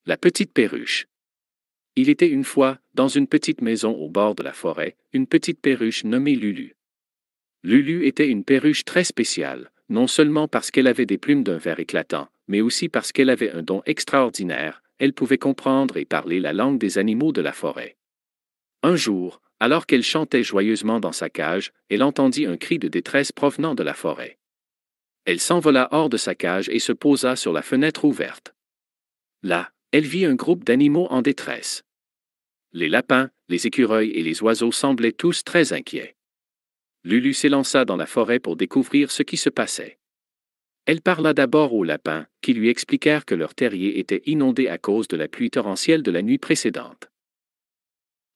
La petite perruche. Il était une fois, dans une petite maison au bord de la forêt, une petite perruche nommée Lulu. Lulu était une perruche très spéciale, non seulement parce qu'elle avait des plumes d'un vert éclatant, mais aussi parce qu'elle avait un don extraordinaire, elle pouvait comprendre et parler la langue des animaux de la forêt. Un jour, alors qu'elle chantait joyeusement dans sa cage, elle entendit un cri de détresse provenant de la forêt. Elle s'envola hors de sa cage et se posa sur la fenêtre ouverte. Là, elle vit un groupe d'animaux en détresse. Les lapins, les écureuils et les oiseaux semblaient tous très inquiets. Lulu s'élança dans la forêt pour découvrir ce qui se passait. Elle parla d'abord aux lapins, qui lui expliquèrent que leur terrier était inondé à cause de la pluie torrentielle de la nuit précédente.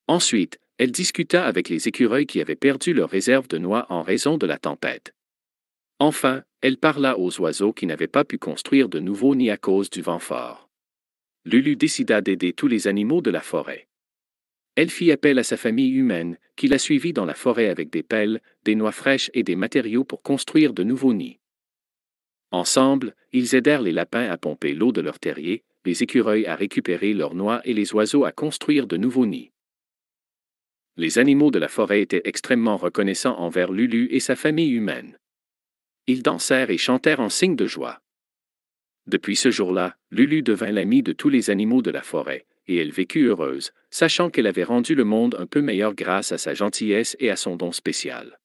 Ensuite, elle discuta avec les écureuils qui avaient perdu leur réserve de noix en raison de la tempête. Enfin, elle parla aux oiseaux qui n'avaient pas pu construire de nouveaux nids à cause du vent fort. Lulu décida d'aider tous les animaux de la forêt. Elle fit appel à sa famille humaine, qui la suivit dans la forêt avec des pelles, des noix fraîches et des matériaux pour construire de nouveaux nids. Ensemble, ils aidèrent les lapins à pomper l'eau de leur terrier, les écureuils à récupérer leurs noix et les oiseaux à construire de nouveaux nids. Les animaux de la forêt étaient extrêmement reconnaissants envers Lulu et sa famille humaine. Ils dansèrent et chantèrent en signe de joie. Depuis ce jour-là, Lulu devint l'amie de tous les animaux de la forêt, et elle vécut heureuse, sachant qu'elle avait rendu le monde un peu meilleur grâce à sa gentillesse et à son don spécial.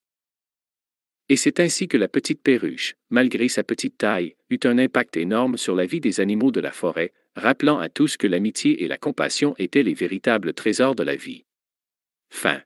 Et c'est ainsi que la petite perruche, malgré sa petite taille, eut un impact énorme sur la vie des animaux de la forêt, rappelant à tous que l'amitié et la compassion étaient les véritables trésors de la vie. Fin.